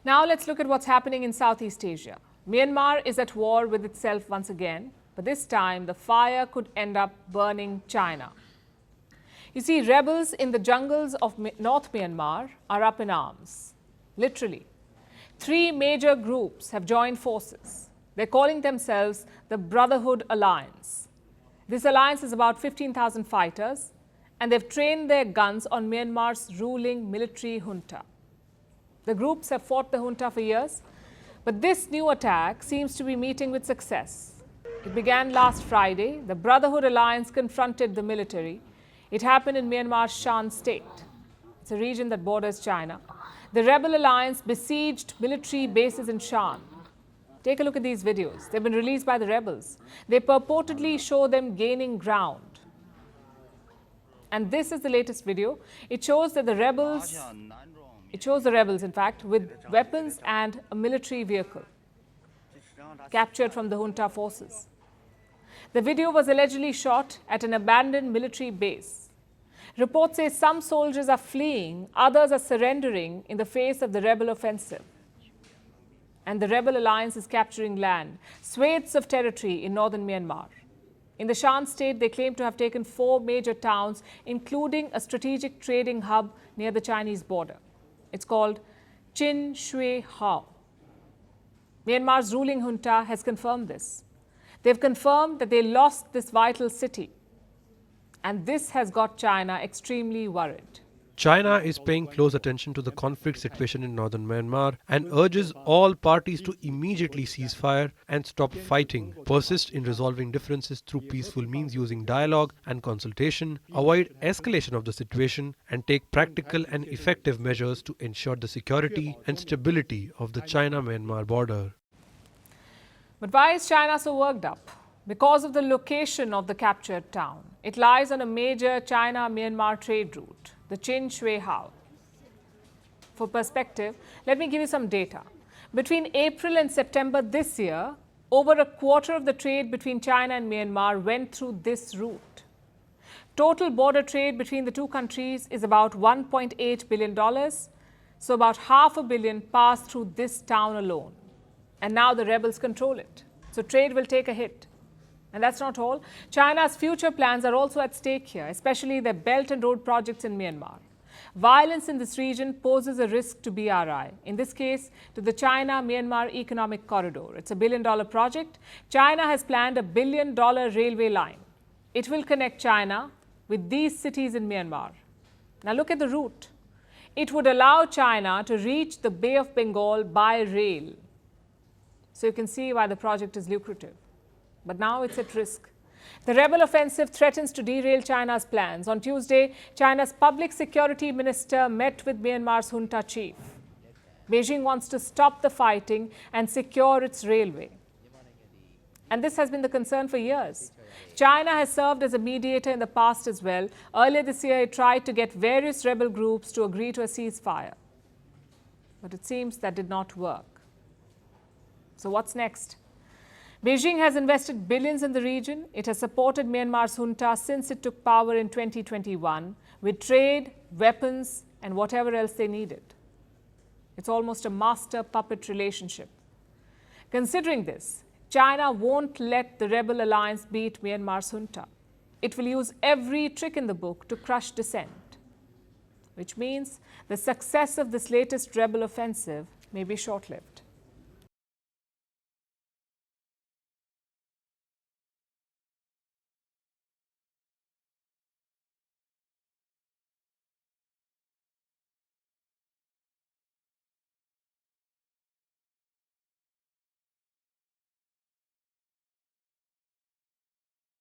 Now let's look at what's happening in Southeast Asia. Myanmar is at war with itself once again, but this time the fire could end up burning China. You see, rebels in the jungles of North Myanmar are up in arms. Literally. 3 major groups have joined forces. They're calling themselves the Brotherhood Alliance. This alliance is about 15,000 fighters, and they've trained their guns on Myanmar's ruling military junta. The groups have fought the junta for years, but this new attack seems to be meeting with success. It began last Friday. The Brotherhood Alliance confronted the military. It happened in Myanmar's Shan state. It's a region that borders China. The rebel alliance besieged military bases in Shan. Take a look at these videos. They've been released by the rebels. They purportedly show them gaining ground. And this is the latest video. It shows that the rebels, in fact, with weapons and a military vehicle captured from the junta forces. The video was allegedly shot at an abandoned military base. Reports say some soldiers are fleeing, others are surrendering in the face of the rebel offensive. And the rebel alliance is capturing land, swathes of territory in northern Myanmar. In the Shan state, they claim to have taken 4 major towns, including a strategic trading hub near the Chinese border. It's called Chin Shui Hao. Myanmar's ruling junta has confirmed this. They've confirmed that they lost this vital city. And this has got China extremely worried. China is paying close attention to the conflict situation in northern Myanmar and urges all parties to immediately cease fire and stop fighting, persist in resolving differences through peaceful means using dialogue and consultation, avoid escalation of the situation, and take practical and effective measures to ensure the security and stability of the China-Myanmar border. But why is China so worked up? Because of the location of the captured town. It lies on a major China-Myanmar trade route, the Chin Shui Hao. For perspective, let me give you some data. Between April and September this year, over a quarter of the trade between China and Myanmar went through this route. Total border trade between the two countries is about $1.8 billion, so about $500 million passed through this town alone. And now the rebels control it. So trade will take a hit. And that's not all. China's future plans are also at stake here, especially their Belt and Road projects in Myanmar. Violence in this region poses a risk to BRI, in this case, to the China-Myanmar Economic Corridor. It's a $1 billion project. China has planned a $1 billion railway line. It will connect China with these cities in Myanmar. Now look at the route. It would allow China to reach the Bay of Bengal by rail. So you can see why the project is lucrative. But now it's at risk. The rebel offensive threatens to derail China's plans. On Tuesday, China's public security minister met with Myanmar's junta chief. Beijing wants to stop the fighting and secure its railway. And this has been the concern for years. China has served as a mediator in the past as well. Earlier this year, it tried to get various rebel groups to agree to a ceasefire. But it seems that did not work. So what's next? Beijing has invested billions in the region. It has supported Myanmar's junta since it took power in 2021 with trade, weapons, and whatever else they needed. It's almost a master puppet relationship. Considering this, China won't let the rebel alliance beat Myanmar's junta. It will use every trick in the book to crush dissent, which means the success of this latest rebel offensive may be short-lived.